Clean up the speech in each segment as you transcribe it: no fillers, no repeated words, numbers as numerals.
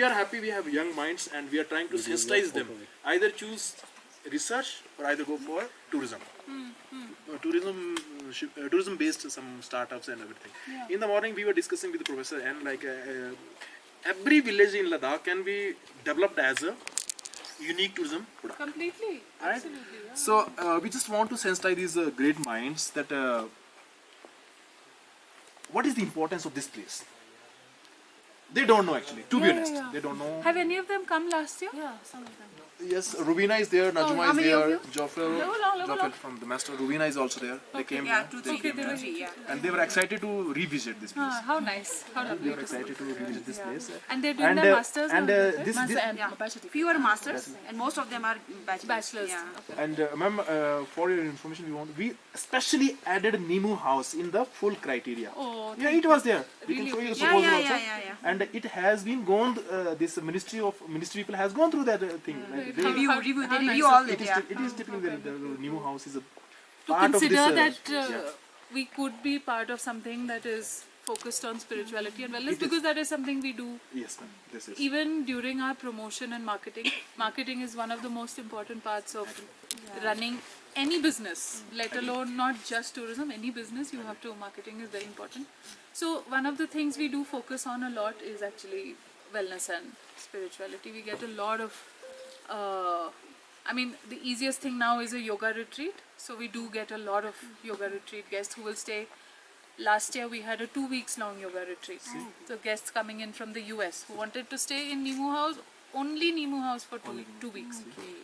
we are happy we have young minds and we are trying to sensitize them. Either choose research or either go for tourism. Tourism based some startups and everything. In the morning we were discussing with the professor and like every village in Ladakh can be developed as a unique tourism product. Completely. Right? Absolutely. Yeah. So we just want to sensitize these great minds that what is the importance of this place? They don't know actually. To be honest, they don't know. Have any of them come last year? Yeah, some of them. Yes, Rubina is there, Najma is many of there, you? Jofel from the master. Rubina is also there. They came here. They came here. And they were excited to revisit this place. How nice. How They lovely. were excited to revisit this place. And they're doing their masters and now, this Few are masters and most of them are bachelors. bachelors. Yeah. and ma'am, for your information, we especially added Nimu House in the full criteria. Oh, Yeah, it was there. We can show you the proposal also. yeah. And it has been gone. This ministry people has gone through that thing. Like, they Review all it it. is Yeah. it is typically the new house is a To part of this. consider that yeah. we could be part of something that is focused on spirituality and wellness, because that is something we do Yes, ma'am. This is. even during our promotion and marketing. Marketing is one of the most important parts of running any business, let alone not just tourism. Any business, you have to, marketing is very important. So one of the things we do focus on a lot is actually wellness and spirituality. We get a lot of the easiest thing now is a yoga retreat. So we do get a lot of yoga retreat guests who will stay. Last year we had a 2 weeks long yoga retreat. So guests coming in from the US who wanted to stay in Nimu House, only Nimu House for 2 weeks.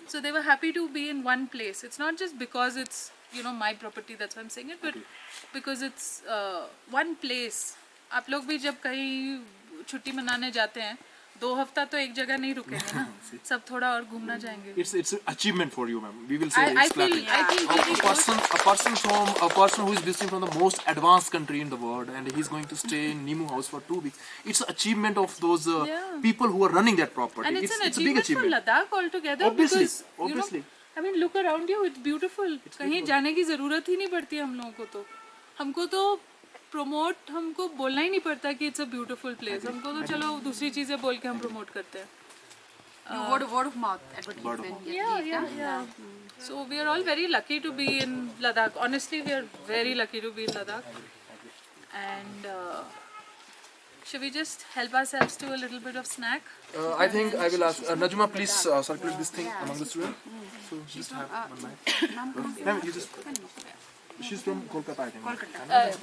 So they were happy to be in one place. It's not just because it's my property, that's why I'm saying it, but because it's one place. आप लोग भी जब कहीं छुट्टी मनाने जाते हैं 2 हफ्ता तो एक जगह नहीं रुकेंगे ना, सब थोड़ा और घूमना चाहेंगे. It's an achievement for you, ma'am. We will say I it's feel flatly. A person who is visiting from the most advanced country in the world and he's going to stay in Nimu House for 2 weeks. It's an achievement of those people who are running that property. And it's a big for achievement. Ladakh altogether. Obviously, because, obviously. Look around you, it's beautiful. कहीं जाने की ज़रूरत ही नहीं पड़ती हम लोगों को तो. हमको तो promote, हमको बोलना ही नहीं पड़ता कि it's a beautiful place. हमको तो चलो दूसरी चीज़ें बोल के हम promote करते हैं. Word of mouth advertisement. Yeah. So we are all very lucky to be in Ladakh. Honestly, we are very lucky to be in Ladakh. And should we just help ourselves to a little bit of snack? I think I will ask Najma, please circulate this thing among the students. So just have one night. Ma'am, you just. She's from Kolkata, I think.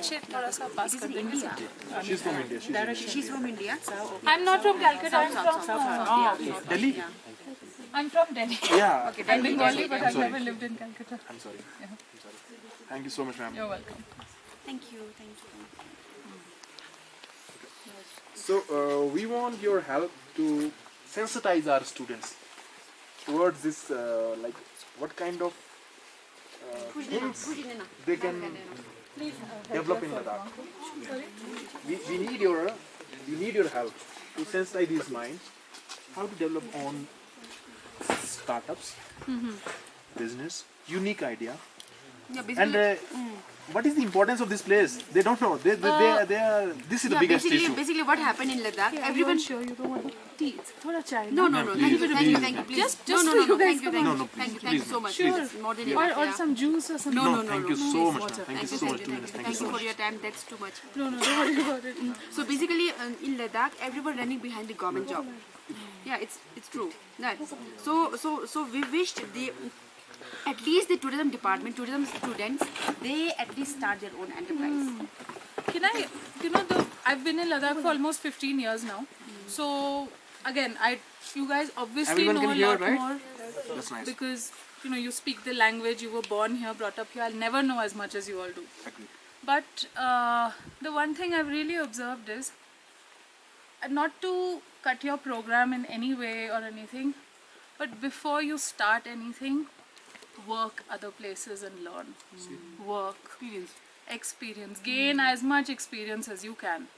Shit, थोड़ा सा pass कर देंगे sir. She's from India. She's from India. I'm not from Calcutta. I'm from Delhi? I'm from Delhi. Yeah. I'm Bengali, but I've never lived in Calcutta. I'm sorry. I'm sorry. Thank you so much, ma'am. You're welcome. Thank you. So we want your help to sensitize our students towards this, like what kind of things they can develop in Ladakh. We need your help to sensitize these minds, how to develop on startups, business, unique idea, and what is the importance of this place? They don't know. They are. This is the biggest issue. Basically, what happened in Ladakh? Everyone. Sure, you don't want tea. It's thoda chai. No. Thank you. Please. Just no. for you guys. Thank you so much. Sure. More than Or enough. some juice or something. No. Thank you so much. Water. Thank you so much. Thank you for your time. That's too much. No, don't worry about it. So basically, in Ladakh, everyone running behind the government job. Yeah, it's true. Right. So we wished at least the tourism department, tourism students, they at least start their own enterprise. Can I, I've been in Ladakh for almost 15 years now. So again, you guys obviously Everyone know can a hear, lot right? more That's nice. because you speak the language. You were born here, brought up here. I'll never know as much as you all do. Agreed. But the one thing I've really observed is not to cut your program in any way or anything, but before you start anything, work other places and learn. Work, experience, gain as much experience as you can.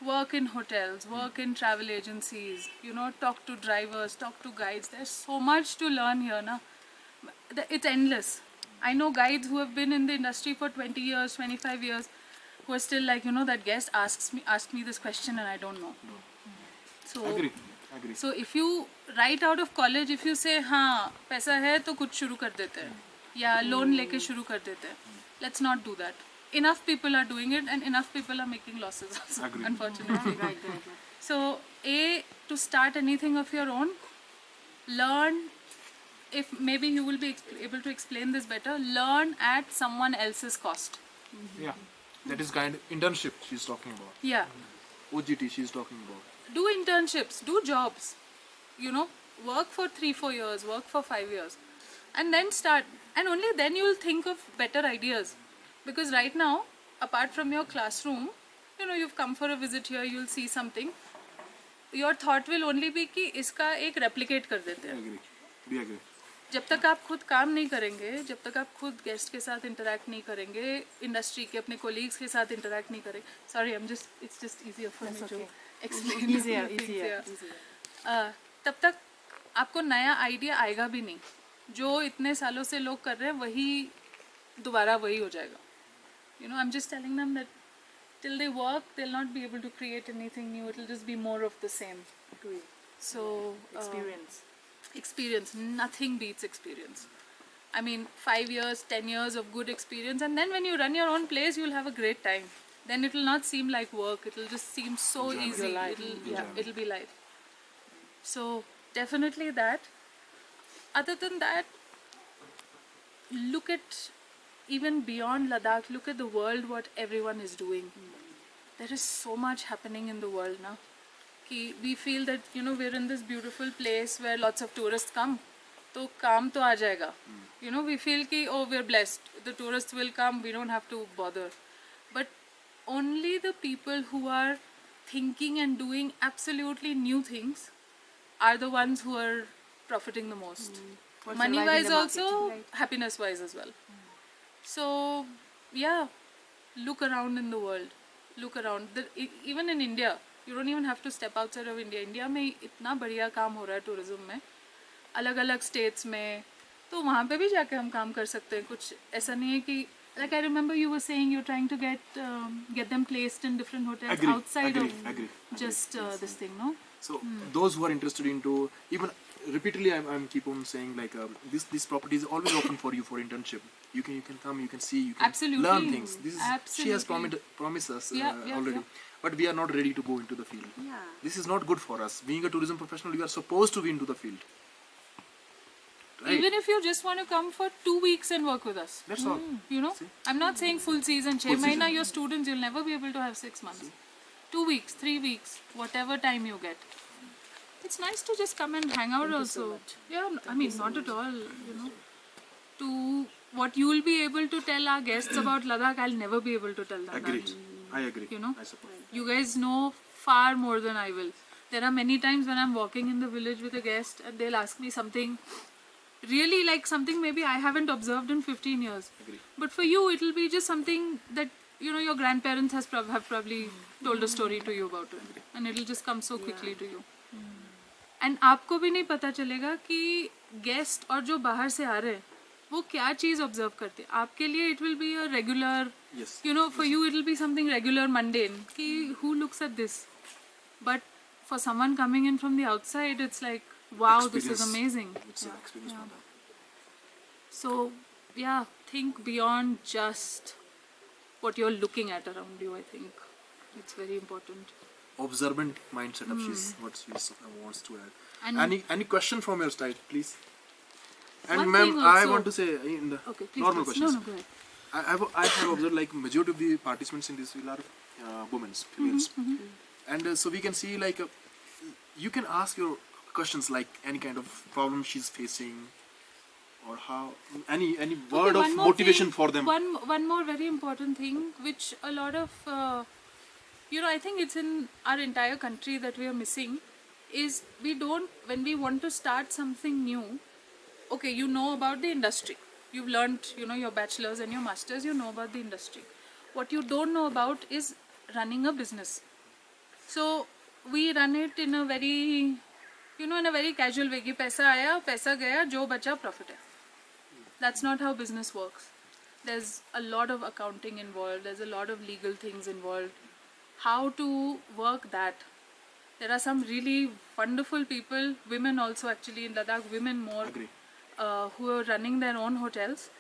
Work in hotels, work in travel agencies, talk to drivers, talk to guides. There's so much to learn here, na? It's endless. I know guides who have been in the industry for 20 years, 25 years, who are still like, that guest asked me this question and I don't know. So Agree. Agree. So if you right out of college, if you say हाँ पैसा है तो कुछ शुरू कर देते हैं या लोन लेके शुरू कर देते हैं, let's not do that. Enough people are doing it and enough people are making losses also, Agree. unfortunately. Right. So to start anything of your own, learn, if maybe you will be able to explain this better, learn at someone else's cost. Yeah. That is kind of internship she's talking about. Yeah. OGT she's talking about. Do internships, do jobs, work for 3-4 years, work for 5 years, and then start, and only then you will think of better ideas. Because right now, apart from your classroom, you've come for a visit here, you'll see something, your thought will only be कि इसका एक replicate कर देते हैं. Agree. We agree. जब तक आप खुद काम नहीं करेंगे, जब तक आप खुद गेस्ट के साथ इंटरेक्ट नहीं करेंगे, इंडस्ट्री के अपने कोलीग्स के साथ इंटरेक्ट नहीं करेंगे, sorry it's just easier for me to explain, Easier. तब तक आपको नया आइडिया आएगा भी नहीं. जो इतने सालों से लोग कर रहे हैं वही दोबारा वही हो जाएगा. I am just telling them that till they work they'll not be able to create anything new, it'll just be more of the same. So experience, nothing beats experience. I mean 5 years, 10 years of good experience, and then when you run your own place you'll have a great time. Then it will not seem like work, it will just seem so easy. It'll be life. So definitely that. Other than that, look at even beyond Ladakh, look at the world, what everyone is doing. There is so much happening in the world now. We feel that we're in this beautiful place where lots of tourists come, तो काम तो आ जाएगा. We feel कि we're blessed, the tourists will come, we don't have to bother. But only the people who are thinking and doing absolutely new things are the ones who are profiting the most. Money wise also, happiness wise as well. So yeah, look around in the world, look around. Even in India, you don't even have to step outside of India. India में इतना बढ़िया काम हो रहा है tourism में, अलग अलग states में, तो वहाँ पे भी जाके हम काम कर सकते हैं. कुछ ऐसा नहीं है कि like I remember you were saying you're trying to get them placed in different hotels outside of just this thing, no? So those who are interested into, even repeatedly I'm keep on saying like this property is always open for you for internship. You can come, you can see, you can Absolutely. learn things. This is, she has Absolutely. promised us Yeah, already. yeah. But we are not ready to go into the field. Yeah. This is not good for us. Being a tourism professional, you are supposed to be into the field. Right? Even if you just want to come for 2 weeks and work with us. That's all. See? I'm not saying full season. 6 mahina, your students, you'll never be able to have 6 months. 2 weeks, 3 weeks, whatever time you get. It's nice to just come and hang out also. Yeah, I mean, not at all, To what you will be able to tell our guests about Ladakh, I'll never be able to tell them Agree. that. I agree. I suppose. You guys know far more than I will. There are many times when I'm walking in the village with a guest and they'll ask me something really like something maybe I haven't observed in 15 years. Agree. But for you, it'll be just something that your grandparents have probably told a story to you about it, and it'll just come so quickly to you. And आपको भी नहीं पता चलेगा कि guest और जो बाहर से आ रहे हैं वो क्या चीज़ observe करते हैं. आपके लिए it will be a regular, Yes. for you it will be something regular, mundane. कि who looks at this? But for someone coming in from the outside, it's like, wow, this is Experience. amazing. It's an experience for them. So yeah, think beyond just what you're looking at around you. I think it's very important. Observant mind setup. She's what she wants to add. And Any question from your side, please? And One ma'am, thing I also- want to say in the okay, please. normal please. questions. No, go ahead. I have observed like majority of the participants in this will are women, females, and so we can see like you can ask your questions like any kind of problem she's facing, or how any word Okay, of one more motivation thing- for them. One more very important thing, which a lot of I think it's in our entire country that we are missing, is when we want to start something new. Okay, you know about the industry. You've learned, your bachelor's and your master's. You know about the industry. What you don't know about is running a business. So we run it in a very, in a very casual way. कि पैसा आया, पैसा गया, जो बचा profit है. That's not how business works. There's a lot of accounting involved. There's a lot of legal things involved. How to work that. There are some really wonderful people, women also actually in Ladakh, women more, Agree. who are running their own hotels,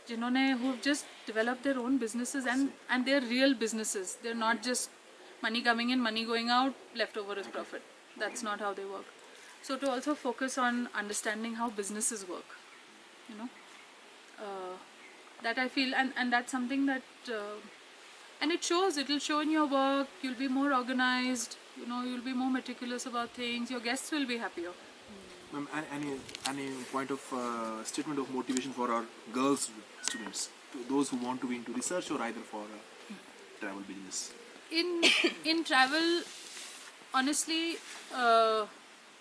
who've just developed their own businesses and they're real businesses. They're not just money coming in, money going out, leftover is profit. That's not how they work. So to also focus on understanding how businesses work, you know, that I feel, and that's something that, and it'll show in your work, you'll be more organized, you know, you'll be more meticulous about things, your guests will be happier. Ma'am, any point of statement of motivation for our girls students, to those who want to be into research or either for travel business? In travel, honestly,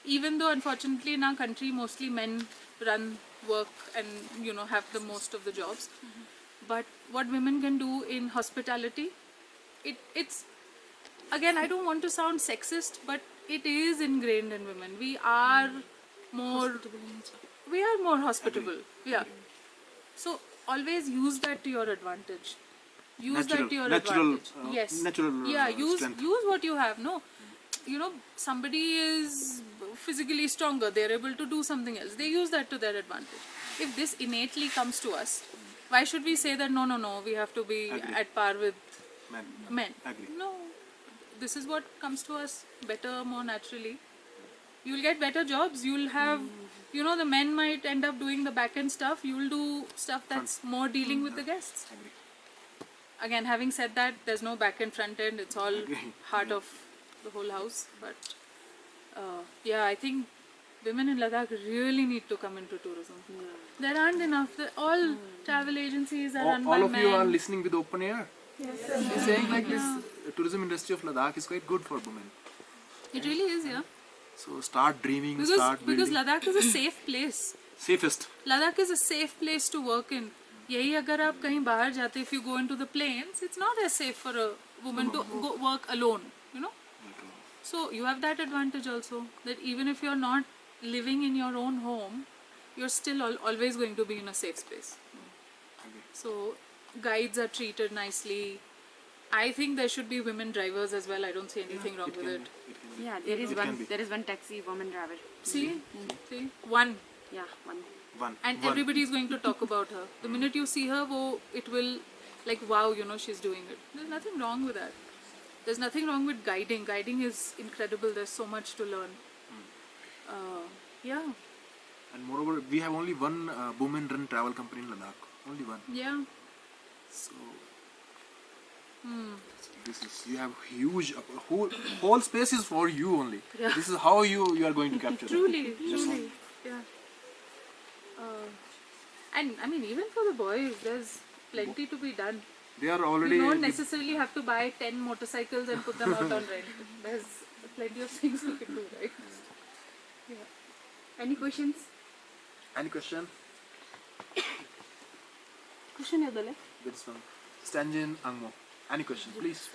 even though unfortunately in our country mostly men run work and, you know, have the most of the jobs, but what women can do in hospitality, it's again, I don't want to sound sexist, but it is ingrained in women. We are more hospitable. Yeah. So always use that to your advantage. Use that to your advantage. Yes. Natural Yeah. Use strength. what you have. No, you know, somebody is physically stronger. They're able to do something else. They use that to their advantage. If this innately comes to us, why should we say that no, we have to be Agree. at par with men? Agree. No, this is what comes to us better, more naturally. You'll get better jobs. You'll have, you know, the men might end up doing the back end stuff. You'll do stuff that's more dealing with the guests. Agree. Again, having said that, there's no back end, front end. It's all Agree. heart of the whole house. But yeah, I think women in Ladakh really need to come into tourism. There aren't enough. All travel agencies are run by All of men. you are listening with open ear. He's saying like this tourism industry of Ladakh is quite good for women. It really is, yeah. So start dreaming, start Because building. Ladakh is a safe place. Safest. Ladakh is a safe place to work in. यही अगर आप कहीं बाहर जाते, if you go into the plains, it's not as safe for a woman to go work alone, you know. So you have that advantage also, that even if you're not living in your own home, you're still always going to be in a safe space. So guides are treated nicely. I think there should be women drivers as well. I don't see anything wrong with it. Yeah, there is one taxi woman driver. See, one. Yeah, one. And everybody is going to talk about her. The minute you see her, it will, like, wow, you know, she's doing it. There's nothing wrong with that. There's nothing wrong with guiding. Guiding is incredible. There's so much to learn. Yeah. And moreover, we have only one women-run travel company in Ladakh. Only one. Yeah. So this is, you have huge whole space is for you only. Yeah. This is how you are going to capture Truly. that. Yeah. And I mean, even for the boys, there's plenty to be done. They are already. You don't necessarily have to buy 10 motorcycles and put them out on rent. There's plenty of things you can do, right? Yeah. Any questions? Any question? Question है उधर This one. Stanjin Angmo. Any question, please?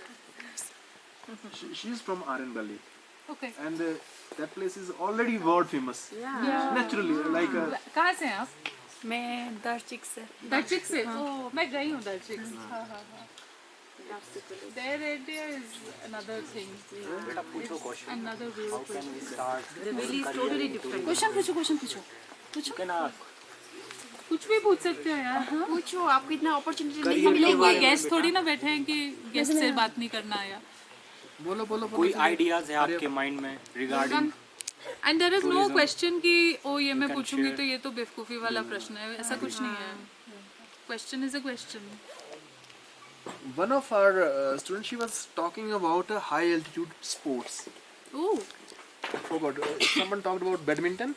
She's from Aryan Valley, Okay. and that place is already world famous. Yeah. Naturally, like. कहाँ से हैं आप? मैं दर्शिक से. दर्शिक से. ओह, मैं गई हूँ दर्शिक. हाँ. Their area is another thing. It's another beautiful. The valley is totally different. Question पूछो. कुछ भी पूछ सकते हो यार. पूछो, आपको इतना opportunity नहीं हम मिलेगा. लोग कोई गेस्ट थोड़ी ना बैठे हैं कि गेस्ट से बात नहीं करना है. बोलो. कोई आइडियाज है आपके माइंड में regarding and there is no question कि ओ ये मैं पूछूंगी तो ये तो बेवकूफ़ी वाला प्रश्न है. ऐसा कुछ नहीं है. Question is a question. One of our students, she was talking about high altitude sports. Oh, Forgot. Someone talked about badminton.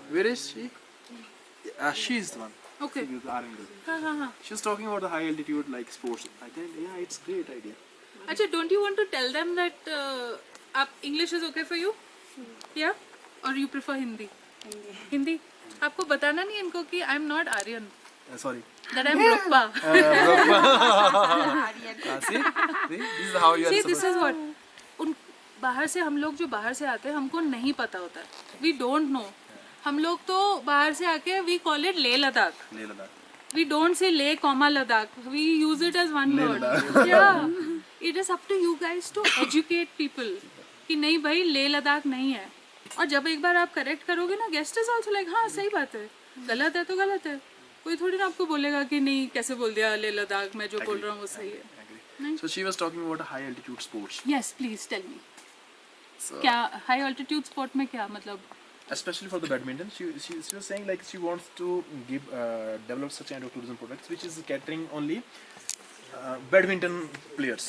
Where is she? She is the one. Okay. She is the Aryan Valley. हाँ. She was talking about the high altitude like sports. I think yeah, it's great idea. अच्छा, don't you want to tell them that आप English is okay for you? Yeah? Or you prefer Hindi? Hindi. आपको बताना नहीं इनको कि I'm not Aryan. Sorry. That I'm Rukpa. See, this is how you are. See, this is what. बाहर से हम लोग जो बाहर से आते हैं हमको नहीं पता होता है. We don't know. हम लोग तो बाहर से आके we call it Leh Ladakh. Leh Ladakh. We don't say Leh, Ladakh. We use it as one word. Yeah. It is up to you guys to educate people कि नहीं भाई लेह लद्दाख नहीं है. और जब एक बार आप करेक्ट करोगे ना, गेस्ट इज आल्सो लाइक हाँ सही बात है, गलत है तो गलत है. कोई थोड़ी ना आपको बोलेगा कि नहीं कैसे बोल दिया लेह लद्दाख, मैं जो बोल रहा हूँ वो सही है. So she was talking about high altitude sports. Yes, please tell me. So क्या हाई ऑल्टीट्यूड स्पोर्ट में क्या मतलब? especially for the badminton, she was saying like she wants to give develop such kind of tourism products which is catering only badminton players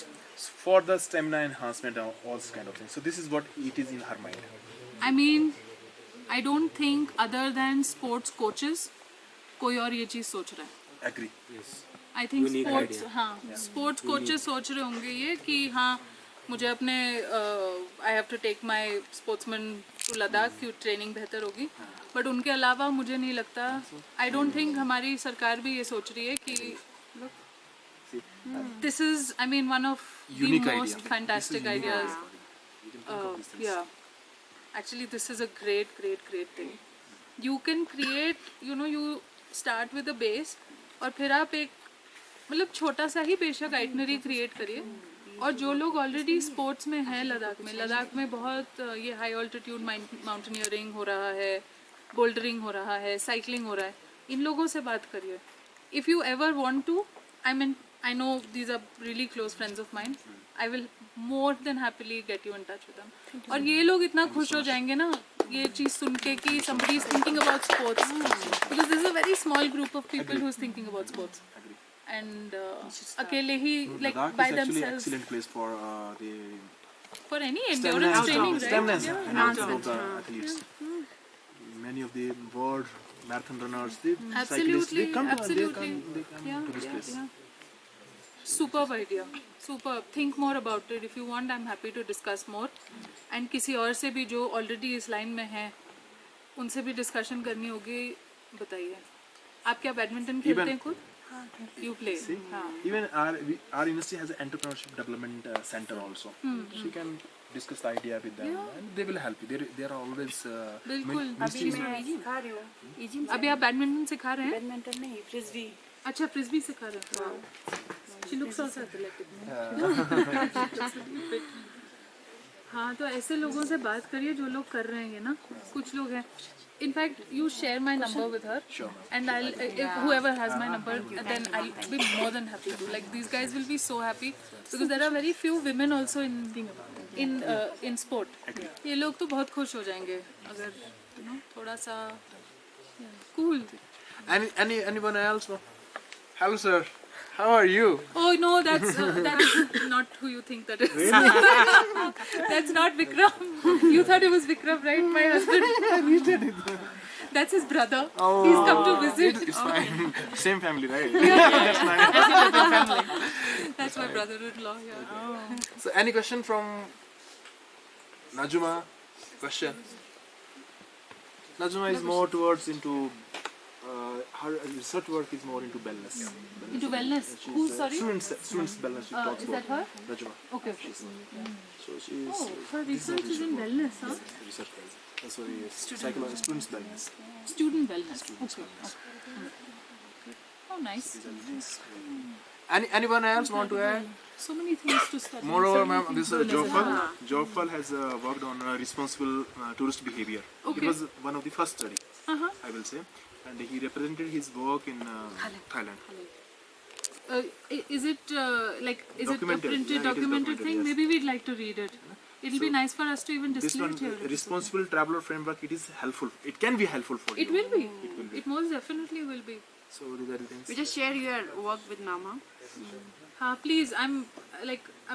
for the stamina enhancement and all this kind of things. So this is what it is in her mind. I mean, I don't think other than sports coaches कोई और ये चीज़ सोच रहा है. Agree. I think Unique sports idea. हाँ sports coaches सोच रहे होंगे ये कि हाँ मुझे अपने I have to take my sportsman to Ladakh की ट्रेनिंग बेहतर होगी. बट उनके अलावा मुझे नहीं लगता, आई डोंट थिंक हमारी सरकार भी ये सोच रही है कि this is I mean one of the Unique most idea. Fantastic This is unique. Ideas. You can think of these things. Yeah, actually this is a great thing. You can create, you know, you start with a base और फिर आप एक मतलब छोटा सा ही बेशक itinerary create करिए. और जो लोग ऑलरेडी स्पोर्ट्स में हैं लद्दाख में बहुत ये हाई ऑल्टीट्यूड माउंटेनियरिंग हो रहा है, बोल्डरिंग हो रहा है, साइकिलिंग हो रहा है, इन लोगों से बात करिए. If you ever want to, I mean I know these are really close friends of mine, I will more than happily get you in touch with them. और ये लोग इतना खुश हो जाएंगे ना ये चीज़ सुन के कि somebody is thinking about sports, because this is a very small group of people who is thinking about sports. And अकेले ही like Ladakh by is actually themselves excellent place for the for any stamina endurance training, right? stamina Yeah. enhancement of the athletes. Many of the world marathon runners, they cyclists, they come to Absolutely. they come Yeah, to this place. yeah. Superb idea. Superb. Think more about it. If you want, I'm happy to discuss more. And किसी और से भी जो already इस line में है, उनसे भी discussion करनी होगी, बताइए. आप क्या बैडमिंटन खेलते हैं खुद? You play. See, हाँ. even our university has an entrepreneurship development center also. She can discuss the idea with them, and they will help you. They are always बिल्कुल. ministry is- मैं सिखा रही हूँ अभी आप बैडमिंटन सिखा रहे हैं? बैडमिंटन नहीं फ्रिस्बी. अच्छा फ्रिस्बी सिखा रहे हैं. She looks also athletic. हाँ तो ऐसे लोगों से बात करिए जो लोग कर रहे हैं ना. कुछ लोग हैं. In fact, you share my number with her. Sure. And I'll, if whoever has my number, then I'll be more than happy to. Like these guys will be so happy because there are very few women also in sport. ये लोग तो बहुत खुश हो जाएंगे अगर you know थोड़ा सा cool. Anyone else? Hello, sir. How are you? Oh no, that's not who you think that is. That's not Vikram. You thought it was Vikram, right? My husband. That's his brother. He's come to visit. It's fine. Same family, right? That's my brother-in-law. Yeah. So, any question from Najuma? Question. Najuma is more towards into her research work is more into wellness. Into wellness. Who's sorry? Students wellness. She talks Is about that her? Najuma. Okay. So she is Oh, her research is in wellness, huh? research wise. That's why psychology students wellness. Student wellness. Okay. Oh, nice. Anyone else want to add? So many things to study. Moreover, so many ma'am, this things to Jofal. learn. Jofal has worked on responsible tourist behavior. Okay. It was one of the first study, Uh-huh. I will say, and he represented his work in Thailand. Is it like is it a Documented. printed, Yeah, it is documented documented, thing? yes. Maybe we'd like to read it. It'll be nice for us to even This display one, it here. responsible traveler framework, it is helpful. It can be helpful for It you. will be. It most definitely will be. So these are the things. We just share your work with Mama. Please, I'm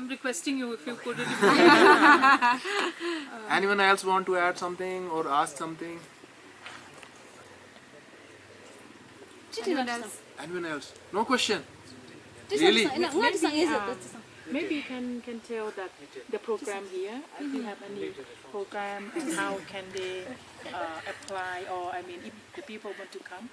requesting you if you could. Anyone else want to add something or ask something? Anyone else? Anyone else? No question. Really? Maybe you can tell that the program here, if you have any program and how can they apply, or I mean if the people want to come.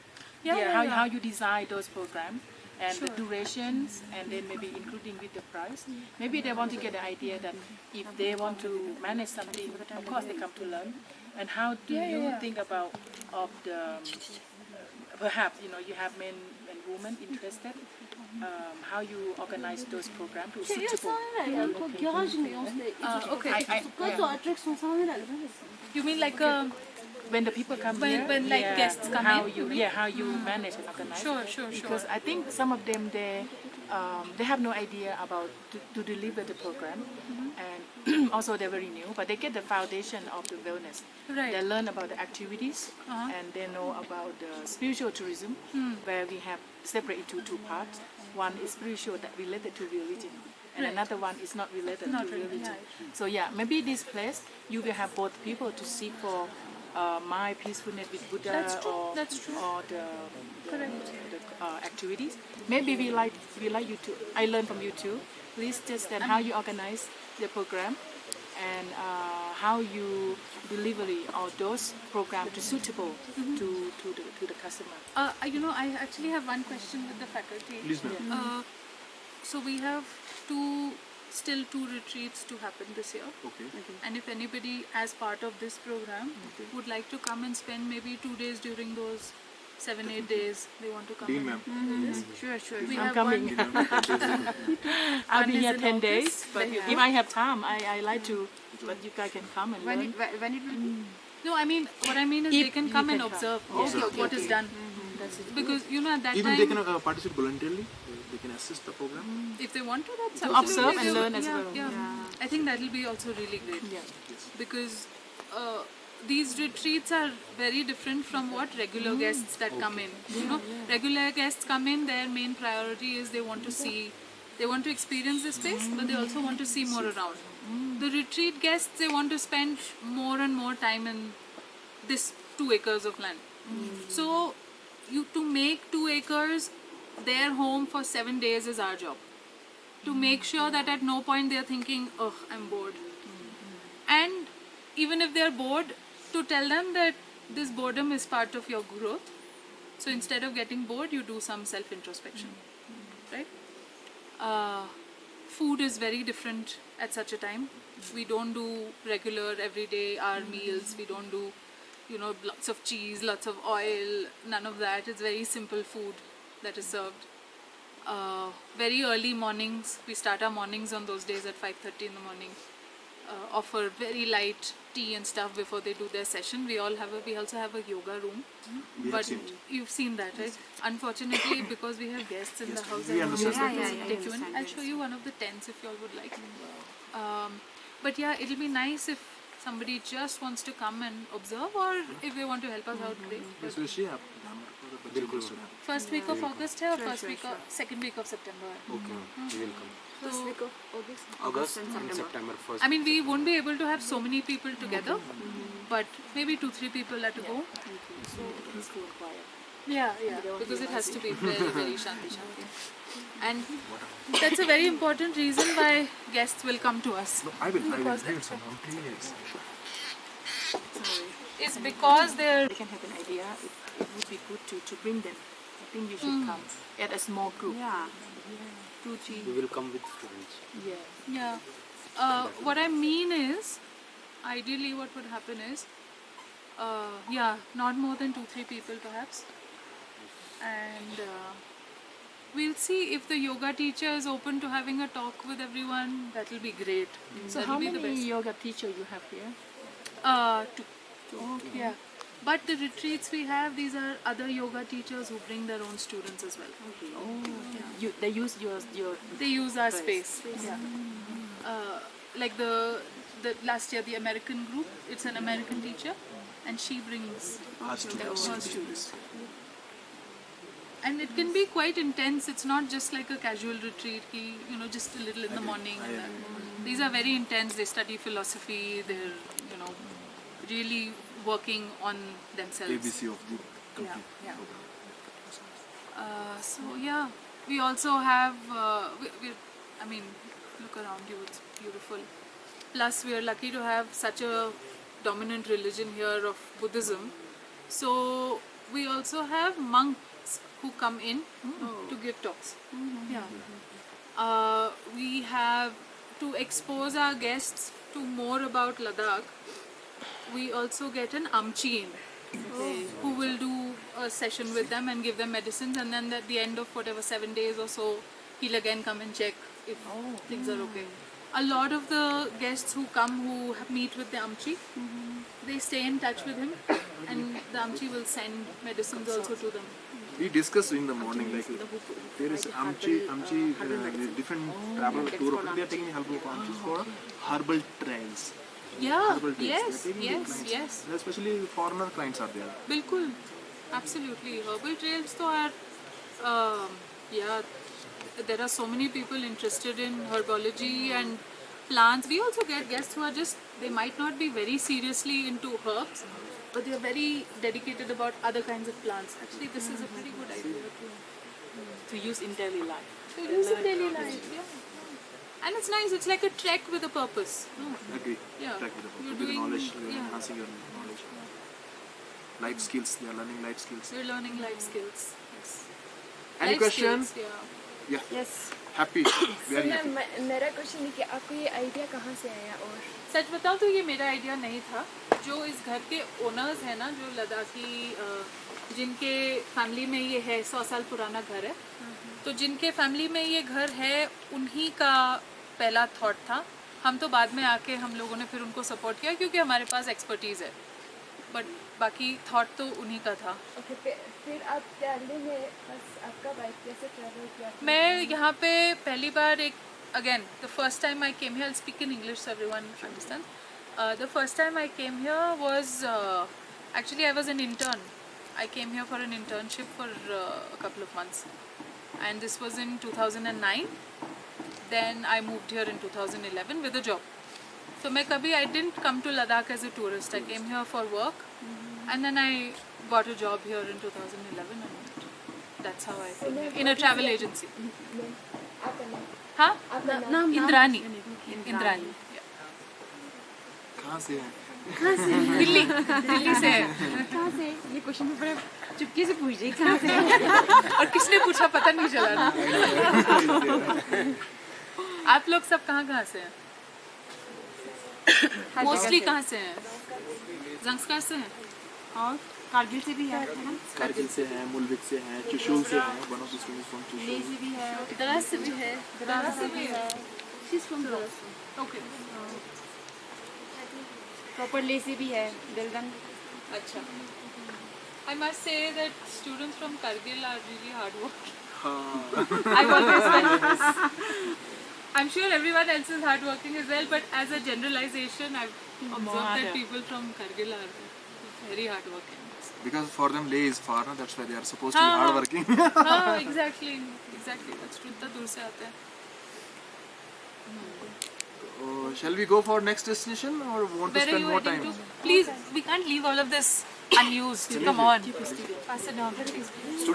How you design those programs and the durations, and then maybe including with the price. Maybe they want to get the idea that if they want to manage something, of course they come to learn. And how do you think about of the perhaps you have men and women interested how you organize those programs to suitable. Okay. You mean like When the people come When- here, when, like, guests come how in, you how you manage and organize. Sure, sure, Because sure. I think some of them they have no idea about to deliver the program, and also they're very new, but they get the foundation of the wellness. Right. They learn about the activities, Uh-huh. and they know about the spiritual tourism, where we have separated into two parts. One is spiritual that related to religion, and Right. another one is not related Not to really, religion. yeah. So yeah, maybe this place you will have both people to seek for my peacefulness with Buddha, That's true, or that's true. or the Correct. activities. Maybe we like you to. I learn from you too. Please just tell how you organize the program and how you delivery all those programs to suitable to the customer. You know, I actually have one question with the faculty. Please, ma'am. So we have still two retreats to happen this year. Okay. And if anybody, as part of this program, would like to come and spend maybe 2 days during those 7-8 days, they want to come. Dean, and ma'am. do this. Sure. We I'm have coming. I'll One be is here in 10 August, days, but then if I have time, I like to. But you guys can come and learn. When it will be? No, I mean, what I mean is If they can you come can and come. observe Okay, what is done. That's it. Because, you know, at that Even time, they can participate voluntarily. They can assist the program. if they want to, that's To absolutely observe and they- learn as yeah, well. Yeah. I think that will be also really great. Yeah. Because these retreats are very different from what regular guests that come in. You know, regular guests come in, their main priority is they want to see, they want to experience the space, but they also want to see more around. The retreat guests, they want to spend more and more time in this 2 acres of land. So, to make 2 acres their home for 7 days is our job. To make sure that at no point they're thinking, oh, I'm bored. And even if they're bored, to tell them that this boredom is part of your growth. So instead of getting bored, you do some self-introspection, right? Food is very different at such a time. We don't do regular everyday our meals. We don't do, you know, lots of cheese, lots of oil, none of that. It's very simple food that is served. Very early mornings, we start our mornings on those days at 5:30 in the morning. Offer very light tea and stuff before they do their session. We also have a yoga room, but you've seen that, right? Unfortunately, because we have guests in the house, I won't be able to take you in. I'll show you one of the tents if you all would like. But yeah, it'll be nice if somebody just wants to come and observe, or if they want to help us out, great. But Especially आप बिल्कुल first week of August है और second week of September है. Okay. First week of August. August and September first. I mean, we won't be able to have so many people together, but maybe 2-3 people are to go. So peaceful and quiet. Yeah, because it has to be very, very shanti. And that's a very important reason why guests will come to us. No, I will bring some. Please. It's because they're They can have an idea. It would be good to bring them. I think you should come at a small group. Yeah. 2-3. We will come with students. Yeah. what I mean is, ideally what would happen is, not more than 2-3 people perhaps. And we'll see if the yoga teacher is open to having a talk with everyone. That will be great. So That'll how be the many best. yoga teachers you have here? 2. Yeah. But the retreats we have, these are other yoga teachers who bring their own students as well. They use your They use our space. Yeah. Like the last year, the American group, it's an American teacher, and she brings Our students. her students. And it can be quite intense. It's not just like a casual retreat, you know, just a little in the morning. And that. These are very intense. They study philosophy. They're, you know, really working on themselves. ABC of the complete Yeah. program. So yeah, we also have. I mean, look around you; it's beautiful. Plus, we are lucky to have such a dominant religion here of Buddhism. So we also have monks who come in to give talks. Yeah. We have to expose our guests to more about Ladakh. We also get an amchi in, who will do a session with them and give them medicines, and then at the end of whatever 7 days or so, he'll again come and check if things are okay. A lot of the guests who come who meet with the Amchi, they stay in touch with him, and the Amchi will send medicines also to them. We discussed in the morning, like there is Amchi, different travel tour. They are taking help of Amchis for herbal trails. Yeah, Herbal trails. yes, They're taking yes, clients. yes. Especially foreigner clients are there. बिल्कुल, absolutely. Herbal trails तो are, yeah, there are so many people interested in herbology and plants. We also get guests who are just, they might not be very seriously into herbs, but they are very dedicated about other kinds of plants. Actually, this is a pretty good idea To use in daily life. to use in daily life. Yeah. And it's nice, it's like a trek with a purpose. Agree. Yeah. Track with the You're with the doing- knowledge, you're yeah. enhancing your knowledge. Life skills, they are learning life skills. You're learning life skills. Yes. Any Life question? skills, yeah. Yeah. Yes. Happy. Very happy. मेरा question है कि आपको ये idea कहाँ से आया और सच बताऊं तो ये मेरा आइडिया नहीं था. जो इस घर के ओनर्स हैं ना, जो लद्दाखी, जिनके फैमिली में ये है, 100 साल पुराना घर है, तो जिनके फैमिली में ये घर है, उन्हीं का पहला थॉट था. हम तो बाद में आके हम लोगों ने फिर उनको सपोर्ट किया क्योंकि हमारे पास एक्सपर्टीज़ है, बट बाकी थॉट तो उन्हीं का था. ओके फिर आप दिल्ली में बस आपका बाइक कैसे ट्रैवल किया? मैं यहाँ पे पहली बार again, the first time I came here, I'll speak in English so everyone understands. The first time I came here was, actually I was an intern. I came here for an internship for a couple of months. And this was in 2009. Then I moved here in 2011 with a job. So I didn't come to Ladakh as a tourist. I came here for work. And then I got a job here in 2011. And that's how I came here, in a travel agency. हाँ? इंद्रानी. इंद्रानी. कहाँ से है? दिल्ली. दिल्ली से है. कहाँ से? ये question में बड़ा चुपके से पूछ रही कहाँ से? और किसने पूछा पता नहीं चला ना. आप लोग सब कहाँ से हैं? मोस्टली कहाँ से हैं? जंगस्कार से हैं. और कारगिल से भी है ना? कारगिल से है, मुल्विक से है, चुशूल से है. One of the students from ले Chushul. से भी है, द्रास से भी है। द्रास से भी है. she's from Dras. Okay. Proper ले से भी है, दिलगन. अच्छा. I must say that students from Kargil are really hardworking. I've always felt this. I'm sure everyone else is hardworking as well, but as a generalization, I've observed that harder. people from Kargil are very hardworking. Because for them Leh is far, na? That's why they are supposed to be हाँ. hardworking. हाँ, exactly. That's true. इतना दूर से आते हैं. Shall we go for next destination or want to Where are spend you more heading time? to? Please, we can't leave all of this unused. Come on. Pass it down.